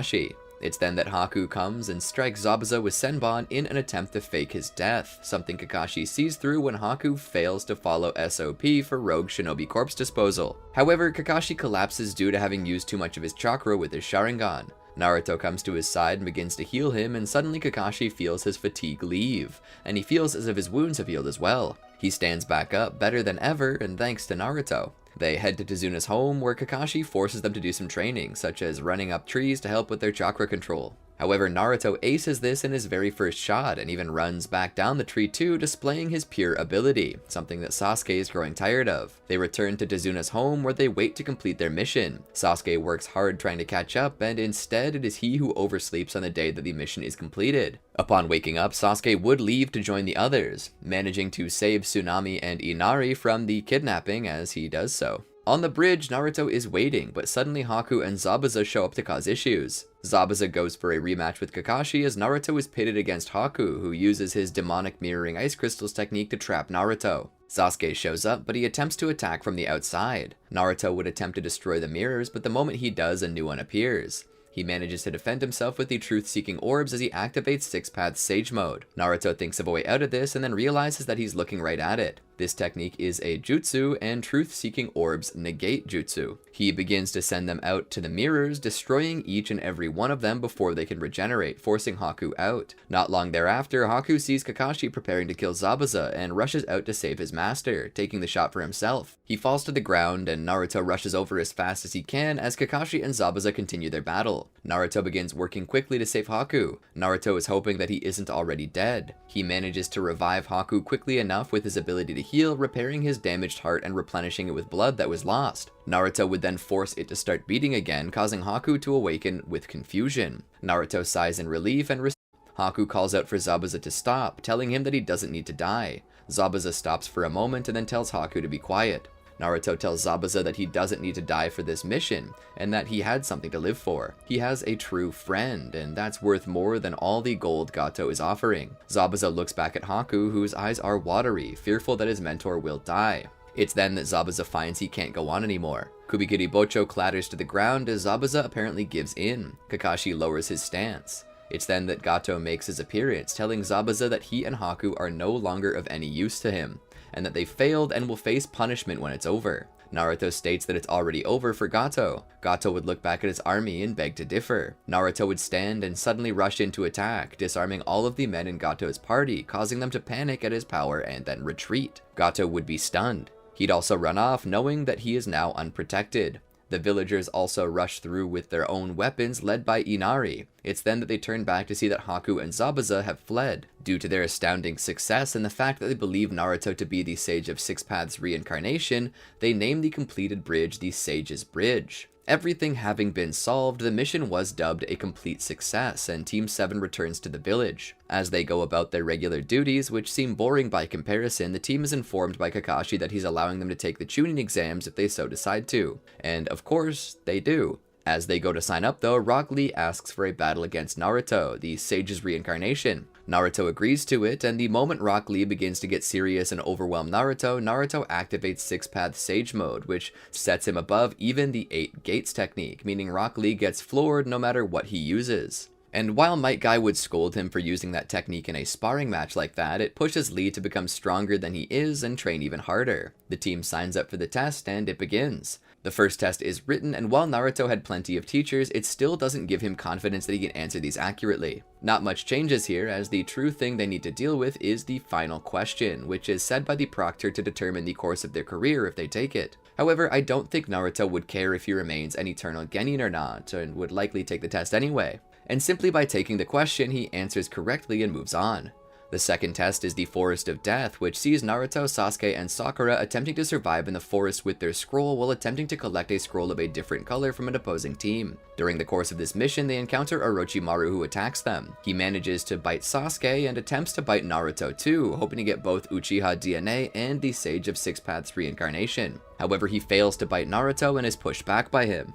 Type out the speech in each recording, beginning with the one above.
Kakashi. It's then that Haku comes and strikes Zabuza with Senbon in an attempt to fake his death, something Kakashi sees through when Haku fails to follow SOP for rogue shinobi corpse disposal. However, Kakashi collapses due to having used too much of his chakra with his Sharingan. Naruto comes to his side and begins to heal him, and suddenly Kakashi feels his fatigue leave, and he feels as if his wounds have healed as well. He stands back up better than ever, and thanks to Naruto. They head to Tezuna's home, where Kakashi forces them to do some training, such as running up trees to help with their chakra control. However, Naruto aces this in his very first shot, and even runs back down the tree too, displaying his pure ability, something that Sasuke is growing tired of. They return to Tezuna's home, where they wait to complete their mission. Sasuke works hard trying to catch up, and instead it is he who oversleeps on the day that the mission is completed. Upon waking up, Sasuke would leave to join the others, managing to save Tsunami and Inari from the kidnapping as he does so. On the bridge, Naruto is waiting, but suddenly Haku and Zabuza show up to cause issues. Zabuza goes for a rematch with Kakashi as Naruto is pitted against Haku, who uses his demonic mirroring ice crystals technique to trap Naruto. Sasuke shows up, but he attempts to attack from the outside. Naruto would attempt to destroy the mirrors, but the moment he does, a new one appears. He manages to defend himself with the truth-seeking orbs as he activates Six Paths Sage Mode. Naruto thinks of a way out of this and then realizes that he's looking right at it. This technique is a jutsu, and truth-seeking orbs negate jutsu. He begins to send them out to the mirrors, destroying each and every one of them before they can regenerate, forcing Haku out. Not long thereafter, Haku sees Kakashi preparing to kill Zabuza and rushes out to save his master, taking the shot for himself. He falls to the ground, and Naruto rushes over as fast as he can as Kakashi and Zabuza continue their battle. Naruto begins working quickly to save Haku. Naruto is hoping that he isn't already dead. He manages to revive Haku quickly enough with his ability to heal, repairing his damaged heart and replenishing it with blood that was lost. Naruto would then force it to start beating again, causing Haku to awaken with confusion. Naruto sighs in relief and Haku calls out for Zabuza to stop, telling him that he doesn't need to die. Zabuza stops for a moment and then tells Haku to be quiet. Naruto tells Zabuza that he doesn't need to die for this mission, and that he had something to live for. He has a true friend, and that's worth more than all the gold Gato is offering. Zabuza looks back at Haku, whose eyes are watery, fearful that his mentor will die. It's then that Zabuza finds he can't go on anymore. Kubikiri Bocho clatters to the ground as Zabuza apparently gives in. Kakashi lowers his stance. It's then that Gato makes his appearance, telling Zabuza that he and Haku are no longer of any use to him, and that they failed and will face punishment when it's over. Naruto states that it's already over for Gato. Gato would look back at his army and beg to differ. Naruto would stand and suddenly rush in to attack, disarming all of the men in Gato's party, causing them to panic at his power and then retreat. Gato would be stunned. He'd also run off, knowing that he is now unprotected. The villagers also rush through with their own weapons, led by Inari. It's then that they turn back to see that Haku and Zabuza have fled. Due to their astounding success and the fact that they believe Naruto to be the Sage of Six Paths reincarnation, they name the completed bridge the Sage's Bridge. Everything having been solved, the mission was dubbed a complete success, and Team 7 returns to the village. As they go about their regular duties, which seem boring by comparison, the team is informed by Kakashi that he's allowing them to take the Chunin exams if they so decide to. And of course, they do. As they go to sign up though, Rock Lee asks for a battle against Naruto, the Sage's reincarnation. Naruto agrees to it, and the moment Rock Lee begins to get serious and overwhelm Naruto, Naruto activates Six Paths Sage Mode, which sets him above even the 8 Gates technique, meaning Rock Lee gets floored no matter what he uses. And while Might Guy would scold him for using that technique in a sparring match like that, it pushes Lee to become stronger than he is and train even harder. The team signs up for the test, and it begins. The first test is written, and while Naruto had plenty of teachers, it still doesn't give him confidence that he can answer these accurately. Not much changes here, as the true thing they need to deal with is the final question, which is said by the proctor to determine the course of their career if they take it. However, I don't think Naruto would care if he remains an eternal genin or not, and would likely take the test anyway. And simply by taking the question, he answers correctly and moves on. The second test is the Forest of Death, which sees Naruto, Sasuke, and Sakura attempting to survive in the forest with their scroll while attempting to collect a scroll of a different color from an opposing team. During the course of this mission, they encounter Orochimaru, who attacks them. He manages to bite Sasuke and attempts to bite Naruto too, hoping to get both Uchiha DNA and the Sage of Six Paths reincarnation. However, he fails to bite Naruto and is pushed back by him.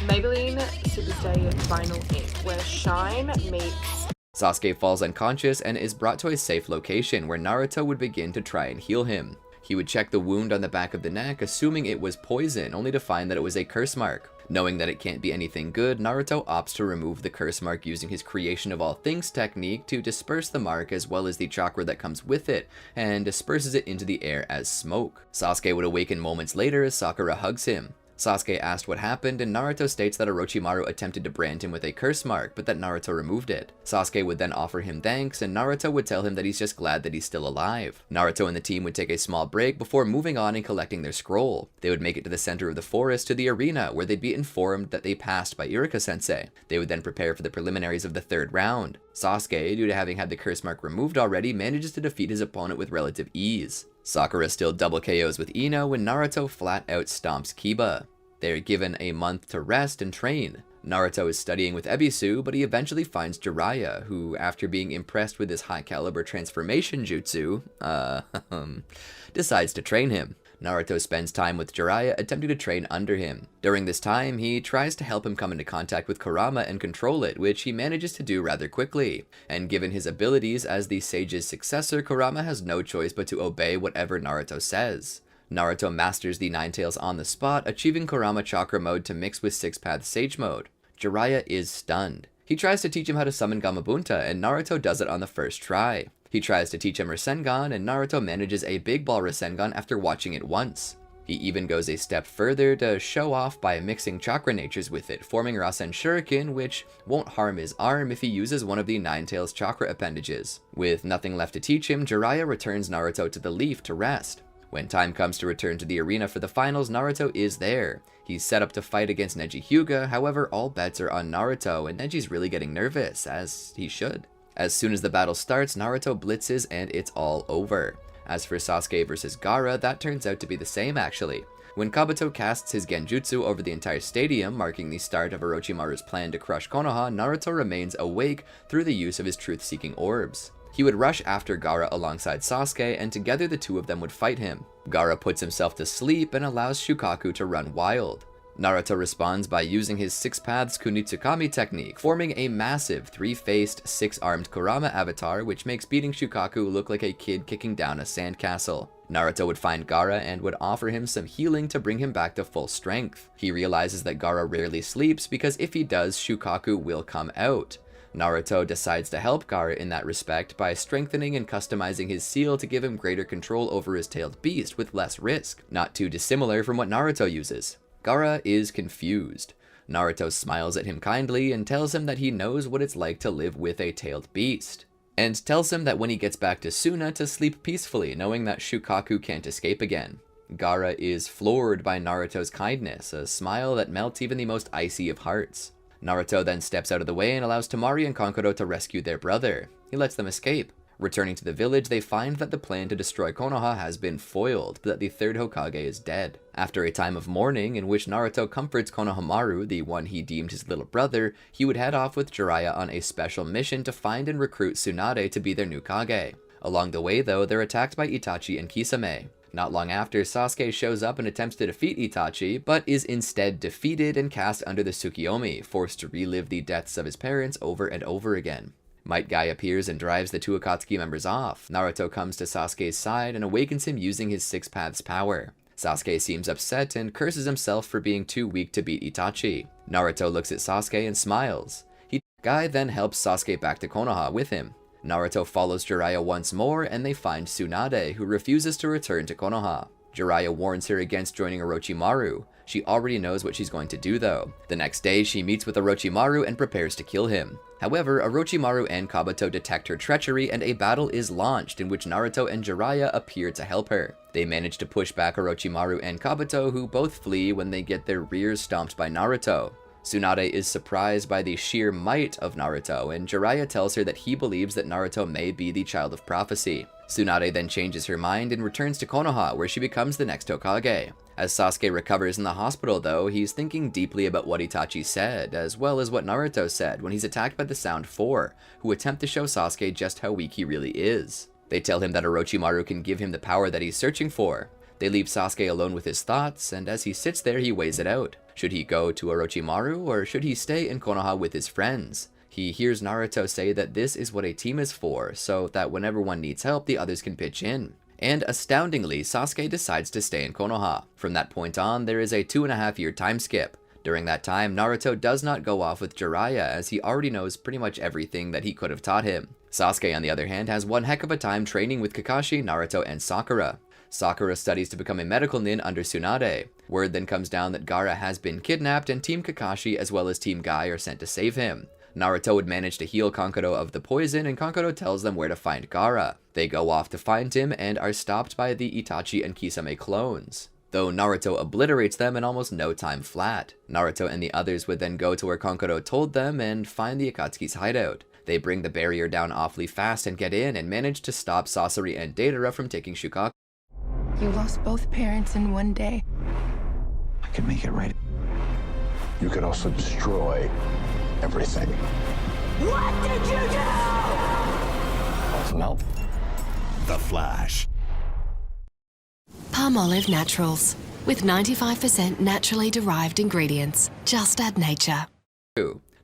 Maybelline Superstay Vinyl Ink, where shine meets... Sasuke falls unconscious and is brought to a safe location where Naruto would begin to try and heal him. He would check the wound on the back of the neck, assuming it was poison, only to find that it was a curse mark. Knowing that it can't be anything good, Naruto opts to remove the curse mark using his creation of all things technique to disperse the mark as well as the chakra that comes with it, and disperses it into the air as smoke. Sasuke would awaken moments later as Sakura hugs him. Sasuke asked what happened, and Naruto states that Orochimaru attempted to brand him with a curse mark, but that Naruto removed it. Sasuke would then offer him thanks, and Naruto would tell him that he's just glad that he's still alive. Naruto and the team would take a small break before moving on and collecting their scroll. They would make it to the center of the forest to the arena, where they'd be informed that they passed by Iruka-sensei. They would then prepare for the preliminaries of the third round. Sasuke, due to having had the curse mark removed already, manages to defeat his opponent with relative ease. Sakura still double KOs with Ino when Naruto flat out stomps Kiba. They are given a month to rest and train. Naruto is studying with Ebisu, but he eventually finds Jiraiya, who, after being impressed with his high-caliber transformation jutsu, decides to train him. Naruto spends time with Jiraiya, attempting to train under him. During this time, he tries to help him come into contact with Kurama and control it, which he manages to do rather quickly. And given his abilities as the sage's successor, Kurama has no choice but to obey whatever Naruto says. Naruto masters the Nine Tails on the spot, achieving Kurama Chakra mode to mix with Six Path Sage mode. Jiraiya is stunned. He tries to teach him how to summon Gamabunta, and Naruto does it on the first try. He tries to teach him Rasengan, and Naruto manages a Big Ball Rasengan after watching it once. He even goes a step further to show off by mixing chakra natures with it, forming Rasen Shuriken, which won't harm his arm if he uses one of the Nine Tails chakra appendages. With nothing left to teach him, Jiraiya returns Naruto to the Leaf to rest. When time comes to return to the arena for the finals, Naruto is there. He's set up to fight against Neji Hyuga, however all bets are on Naruto, and Neji's really getting nervous, as he should. As soon as the battle starts, Naruto blitzes and it's all over. As for Sasuke versus Gaara, that turns out to be the same actually. When Kabuto casts his Genjutsu over the entire stadium, marking the start of Orochimaru's plan to crush Konoha, Naruto remains awake through the use of his truth-seeking orbs. He would rush after Gaara alongside Sasuke, and together the two of them would fight him. Gaara puts himself to sleep and allows Shukaku to run wild. Naruto responds by using his Six Paths Kunitsukami technique, forming a massive three-faced, six-armed Kurama avatar, which makes beating Shukaku look like a kid kicking down a sandcastle. Naruto would find Gaara and would offer him some healing to bring him back to full strength. He realizes that Gaara rarely sleeps because if he does, Shukaku will come out. Naruto decides to help Gaara in that respect by strengthening and customizing his seal to give him greater control over his tailed beast with less risk, not too dissimilar from what Naruto uses. Gaara is confused. Naruto smiles at him kindly and tells him that he knows what it's like to live with a tailed beast, and tells him that when he gets back to Suna to sleep peacefully, knowing that Shukaku can't escape again. Gaara is floored by Naruto's kindness, a smile that melts even the most icy of hearts. Naruto then steps out of the way and allows Temari and Kankuro to rescue their brother. He lets them escape. Returning to the village, they find that the plan to destroy Konoha has been foiled, but that the third Hokage is dead. After a time of mourning, in which Naruto comforts Konohamaru, the one he deemed his little brother, he would head off with Jiraiya on a special mission to find and recruit Tsunade to be their new Kage. Along the way, though, they're attacked by Itachi and Kisame. Not long after, Sasuke shows up and attempts to defeat Itachi, but is instead defeated and cast under the Tsukiyomi, forced to relive the deaths of his parents over and over again. Might Guy appears and drives the two Akatsuki members off. Naruto comes to Sasuke's side and awakens him using his Six Paths power. Sasuke seems upset and curses himself for being too weak to beat Itachi. Naruto looks at Sasuke and smiles. Guy then helps Sasuke back to Konoha with him. Naruto follows Jiraiya once more, and they find Tsunade, who refuses to return to Konoha. Jiraiya warns her against joining Orochimaru. She already knows what she's going to do though. The next day, she meets with Orochimaru and prepares to kill him. However, Orochimaru and Kabuto detect her treachery, and a battle is launched in which Naruto and Jiraiya appear to help her. They manage to push back Orochimaru and Kabuto, who both flee when they get their rears stomped by Naruto. Tsunade is surprised by the sheer might of Naruto, and Jiraiya tells her that he believes that Naruto may be the child of prophecy. Tsunade then changes her mind and returns to Konoha, where she becomes the next Hokage. As Sasuke recovers in the hospital though, he's thinking deeply about what Itachi said, as well as what Naruto said when he's attacked by the Sound Four, who attempt to show Sasuke just how weak he really is. They tell him that Orochimaru can give him the power that he's searching for. They leave Sasuke alone with his thoughts, and as he sits there he weighs it out. Should he go to Orochimaru, or should he stay in Konoha with his friends? He hears Naruto say that this is what a team is for, so that whenever one needs help, the others can pitch in. And astoundingly, Sasuke decides to stay in Konoha. From that point on, there is a 2.5-year time skip. During that time, Naruto does not go off with Jiraiya as he already knows pretty much everything that he could have taught him. Sasuke, on the other hand, has one heck of a time training with Kakashi, Naruto, and Sakura. Sakura studies to become a medical nin under Tsunade. Word then comes down that Gaara has been kidnapped and Team Kakashi as well as Team Guy are sent to save him. Naruto would manage to heal Kankuro of the poison, and Kankuro tells them where to find Gaara. They go off to find him and are stopped by the Itachi and Kisame clones, though Naruto obliterates them in almost no time flat. Naruto and the others would then go to where Kankuro told them and find the Akatsuki's hideout. They bring the barrier down awfully fast and get in and manage to stop Sasori and Deidara from taking Shukaku. You lost both parents in one day. I could make it right. You could also destroy everything. What did you do? Want some help? The Flash. Palmolive Naturals, with 95% naturally derived ingredients. Just add nature.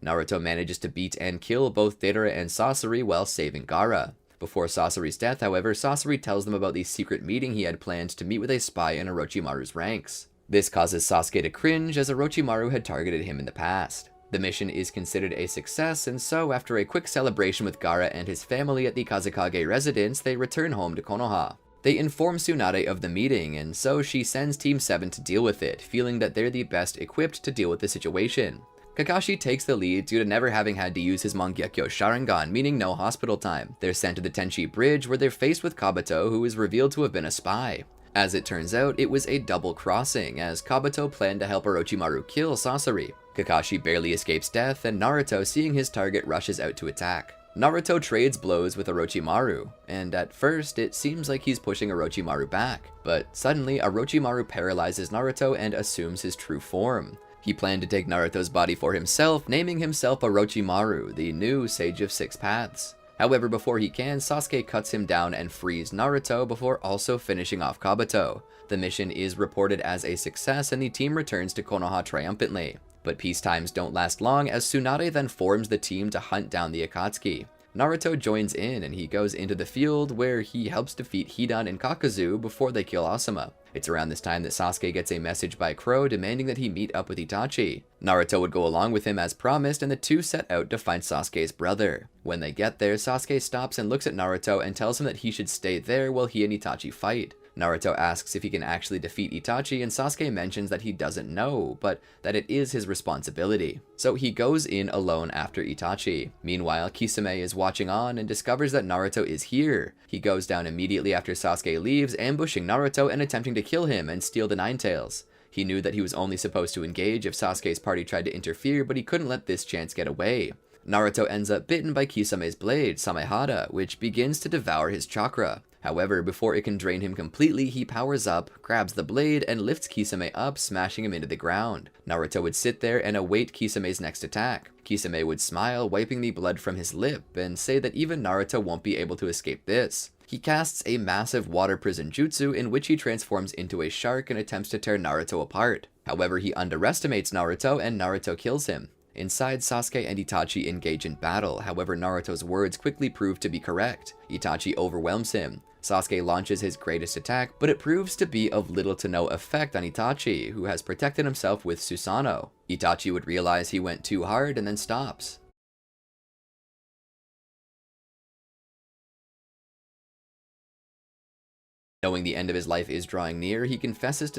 Naruto manages to beat and kill both Deidara and Sasori while saving Gaara. Before Sasori's death, however, Sasori tells them about the secret meeting he had planned to meet with a spy in Orochimaru's ranks. This causes Sasuke to cringe as Orochimaru had targeted him in the past. The mission is considered a success, and so after a quick celebration with Gaara and his family at the Kazekage residence, they return home to Konoha. They inform Tsunade of the meeting, and so she sends Team 7 to deal with it, feeling that they're the best equipped to deal with the situation. Kakashi takes the lead due to never having had to use his Mangekyou Sharingan, meaning no hospital time. They're sent to the Tenchi Bridge where they're faced with Kabuto, who is revealed to have been a spy. As it turns out, it was a double crossing, as Kabuto planned to help Orochimaru kill Sasori. Kakashi barely escapes death, and Naruto, seeing his target, rushes out to attack. Naruto trades blows with Orochimaru, and at first it seems like he's pushing Orochimaru back, but suddenly Orochimaru paralyzes Naruto and assumes his true form. He planned to take Naruto's body for himself, naming himself Orochimaru, the new Sage of Six Paths. However, before he can, Sasuke cuts him down and frees Naruto before also finishing off Kabuto. The mission is reported as a success and the team returns to Konoha triumphantly. But peace times don't last long, as Tsunade then forms the team to hunt down the Akatsuki. Naruto joins in and he goes into the field where he helps defeat Hidan and Kakazu before they kill Asuma. It's around this time that Sasuke gets a message by Crow demanding that he meet up with Itachi. Naruto would go along with him as promised, and the two set out to find Sasuke's brother. When they get there, Sasuke stops and looks at Naruto and tells him that he should stay there while he and Itachi fight. Naruto asks if he can actually defeat Itachi, and Sasuke mentions that he doesn't know, but that it is his responsibility. So he goes in alone after Itachi. Meanwhile, Kisame is watching on and discovers that Naruto is here. He goes down immediately after Sasuke leaves, ambushing Naruto and attempting to kill him and steal the Nine Tails. He knew that he was only supposed to engage if Sasuke's party tried to interfere, but he couldn't let this chance get away. Naruto ends up bitten by Kisame's blade, Samehada, which begins to devour his chakra. However, before it can drain him completely, he powers up, grabs the blade, and lifts Kisame up, smashing him into the ground. Naruto would sit there and await Kisame's next attack. Kisame would smile, wiping the blood from his lip, and say that even Naruto won't be able to escape this. He casts a massive water prison jutsu in which he transforms into a shark and attempts to tear Naruto apart. However, he underestimates Naruto and Naruto kills him. Inside, Sasuke and Itachi engage in battle, however Naruto's words quickly prove to be correct. Itachi overwhelms him. Sasuke launches his greatest attack, but it proves to be of little to no effect on Itachi, who has protected himself with Susanoo. Itachi would realize he went too hard and then stops. Knowing the end of his life is drawing near, he confesses to